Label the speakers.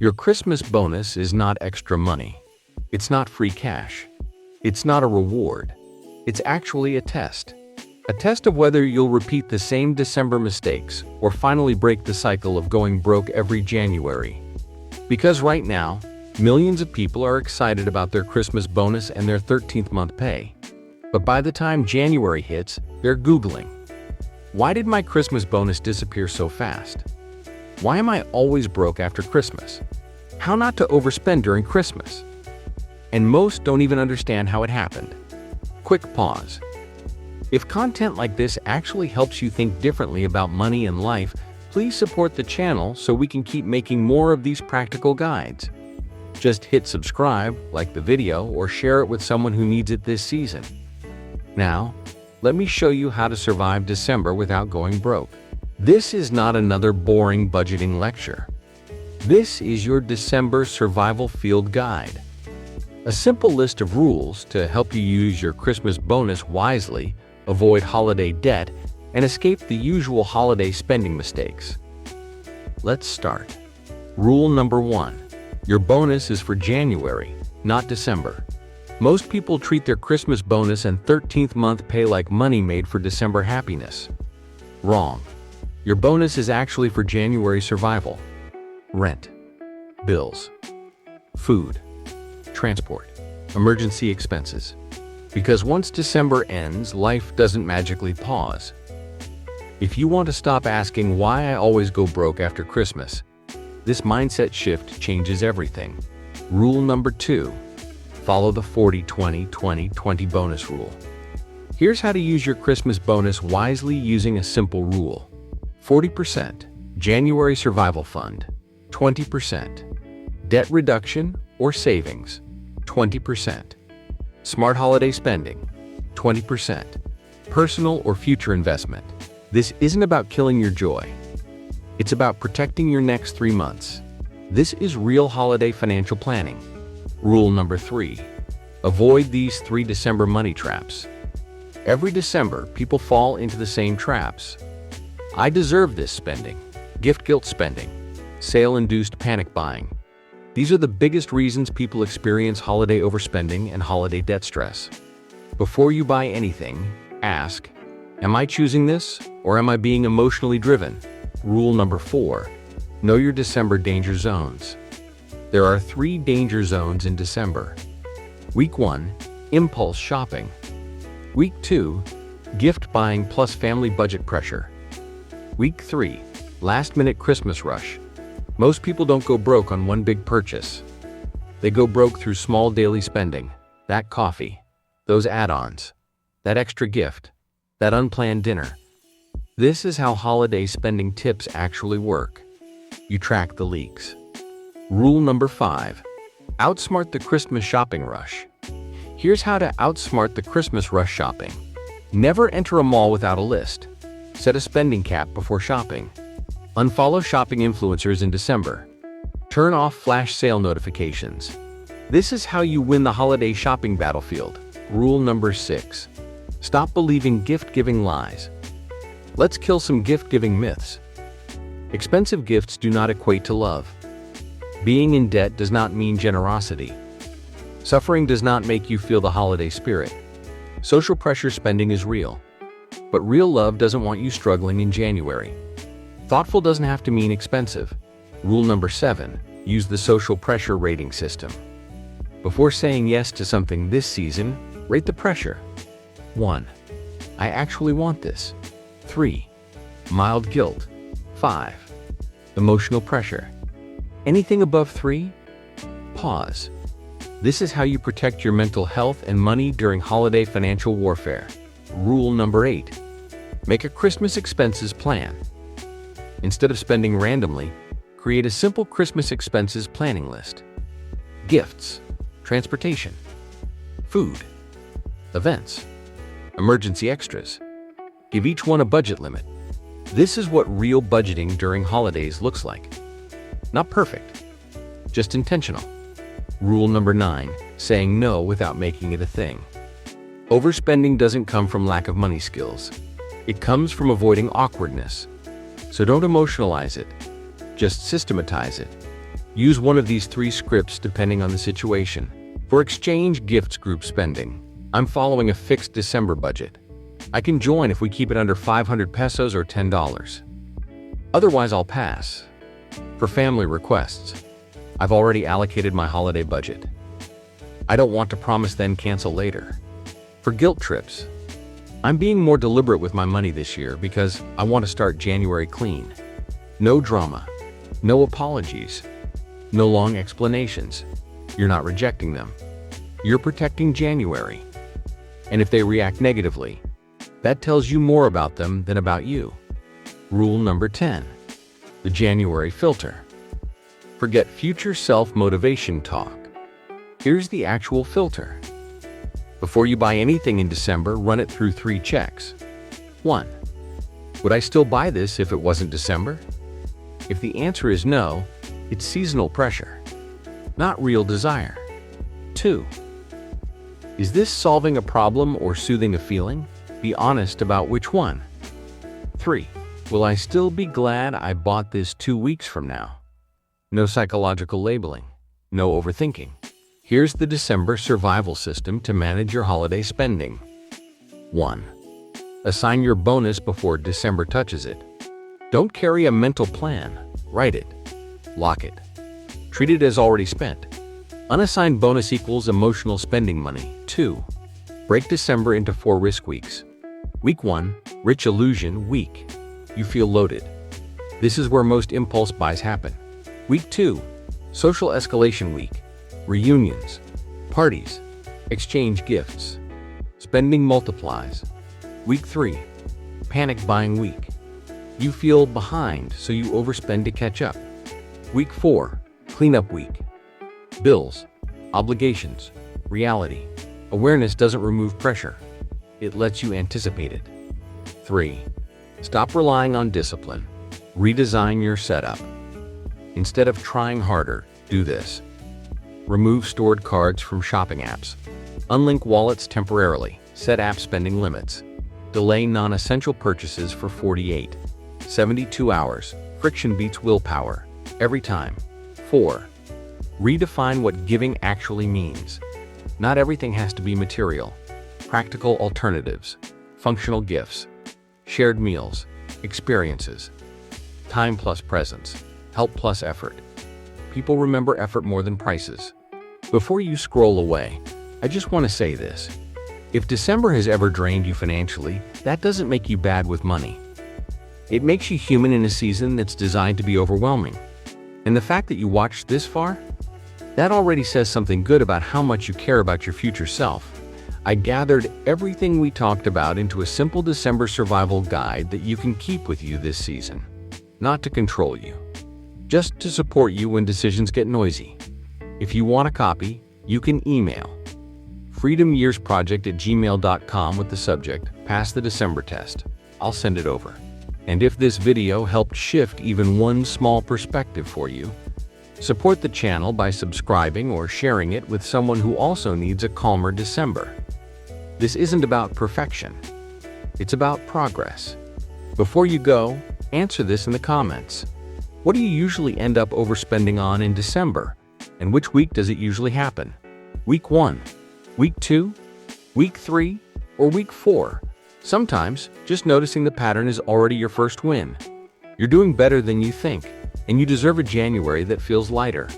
Speaker 1: Your Christmas bonus is not extra money. It's not free cash. It's not a reward. It's actually a test. A test of whether you'll repeat the same December mistakes or finally break the cycle of going broke every January. Because right now, millions of people are excited about their Christmas bonus and their 13th month pay. But by the time January hits, they're Googling, why did my Christmas bonus disappear so fast? Why am I always broke after Christmas? How not to overspend during Christmas? And most don't even understand how it happened. Quick pause. If content like this actually helps you think differently about money and life, please support the channel so we can keep making more of these practical guides. Just hit subscribe, like the video, or share it with someone who needs it this season. Now, let me show you how to survive December without going broke. This is not another boring budgeting lecture. This is your December survival field guide. A simple list of rules to help you use your Christmas bonus wisely, avoid holiday debt, and escape the usual holiday spending mistakes. Let's start. Rule number 1. Your bonus is for January, not December. Most people treat their Christmas bonus and 13th month pay like money made for December happiness. Wrong. Your bonus is actually for January survival. Rent, bills, food, transport, emergency expenses. Because once December ends, life doesn't magically pause. If you want to stop asking why I always go broke after Christmas, this mindset shift changes everything. Rule number 2. Follow the 40-20-20-20 bonus rule. Here's how to use your Christmas bonus wisely using a simple rule. 40% January survival fund, 20% debt reduction or savings, 20% smart holiday spending, 20% personal or future investment. This isn't about killing your joy. It's about protecting your next 3 months. This is real holiday financial planning. Rule number 3. Avoid these 3 December money traps. Every December, people fall into the same traps. I deserve this spending, gift guilt spending, sale-induced panic buying. These are the biggest reasons people experience holiday overspending and holiday debt stress. Before you buy anything, ask, am I choosing this or am I being emotionally driven? Rule number 4. Know your December danger zones. There are 3 danger zones in December. Week 1, impulse shopping. Week 2, gift buying plus family budget pressure. Week 3, last-minute Christmas rush. Most people don't go broke on one big purchase. They go broke through small daily spending, that coffee, those add-ons, that extra gift, that unplanned dinner. This is how holiday spending tips actually work. You track the leaks. Rule number 5. Outsmart the Christmas shopping rush. Here's how to outsmart the Christmas rush shopping. Never enter a mall without a list. Set a spending cap before shopping. Unfollow shopping influencers in December. Turn off flash sale notifications. This is how you win the holiday shopping battlefield. Rule number 6. Stop believing gift-giving lies. Let's kill some gift-giving myths. Expensive gifts do not equate to love. Being in debt does not mean generosity. Suffering does not make you feel the holiday spirit. Social pressure spending is real. But real love doesn't want you struggling in January. Thoughtful doesn't have to mean expensive. Rule number 7. Use the social pressure rating system. Before saying yes to something this season, rate the pressure. 1. I actually want this. 3. Mild guilt. 5. Emotional pressure. Anything above 3? Pause. This is how you protect your mental health and money during holiday financial warfare. Rule number 8. Make a Christmas expenses plan. Instead of spending randomly, create a simple Christmas expenses planning list. Gifts, transportation, food, events, emergency extras. Give each one a budget limit. This is what real budgeting during holidays looks like. Not perfect, just intentional. Rule number 9. Saying no without making it a thing. Overspending doesn't come from lack of money skills. It comes from avoiding awkwardness. So don't emotionalize it. Just systematize it. Use one of these 3 scripts depending on the situation. For exchange gifts group spending, I'm following a fixed December budget. I can join if we keep it under 500 pesos or $10. Otherwise, I'll pass. For family requests, I've already allocated my holiday budget. I don't want to promise then cancel later. For guilt trips, I'm being more deliberate with my money this year because I want to start January clean. No drama, no apologies, no long explanations. You're not rejecting them. You're protecting January. And if they react negatively, that tells you more about them than about you. Rule number 10. The January filter. Forget future self-motivation talk. Here's the actual filter. Before you buy anything in December, run it through 3 checks. 1. Would I still buy this if it wasn't December? If the answer is no, it's seasonal pressure, not real desire. 2. Is this solving a problem or soothing a feeling? Be honest about which one. 3. Will I still be glad I bought this 2 weeks from now? No psychological labeling, no overthinking. Here's the December survival system to manage your holiday spending. 1. Assign your bonus before December touches it. Don't carry a mental plan. Write it. Lock it. Treat it as already spent. Unassigned bonus equals emotional spending money. 2. Break December into 4 risk weeks. Week 1, Rich Illusion Week. You feel loaded. This is where most impulse buys happen. Week 2, Social Escalation Week. Reunions, parties, exchange gifts. Spending multiplies. Week 3, Panic Buying Week. You feel behind, so you overspend to catch up. Week 4, Cleanup Week. Bills, obligations, reality. Awareness doesn't remove pressure. It lets you anticipate it. 3. Stop relying on discipline. Redesign your setup. Instead of trying harder, do this. Remove stored cards from shopping apps. Unlink wallets temporarily. Set app spending limits. Delay non-essential purchases for 48, 72 hours. Friction beats willpower. Every time. 4. Redefine what giving actually means. Not everything has to be material. Practical alternatives. Functional gifts. Shared meals. Experiences. Time plus presence. Help plus effort. People remember effort more than prices. Before you scroll away, I just want to say this. If December has ever drained you financially, that doesn't make you bad with money. It makes you human in a season that's designed to be overwhelming. And the fact that you watched this far? That already says something good about how much you care about your future self. I gathered everything we talked about into a simple December survival guide that you can keep with you this season. Not to control you, just to support you when decisions get noisy. If you want a copy, you can email freedomyearsproject@gmail.com with the subject, Pass the December Test. I'll send it over. And if this video helped shift even one small perspective for you, support the channel by subscribing or sharing it with someone who also needs a calmer December. This isn't about perfection. It's about progress. Before you go, answer this in the comments. What do you usually end up overspending on in December? And which week does it usually happen? Week 1, Week 2, Week 3, or Week 4? Sometimes, just noticing the pattern is already your first win. You're doing better than you think, and you deserve a January that feels lighter.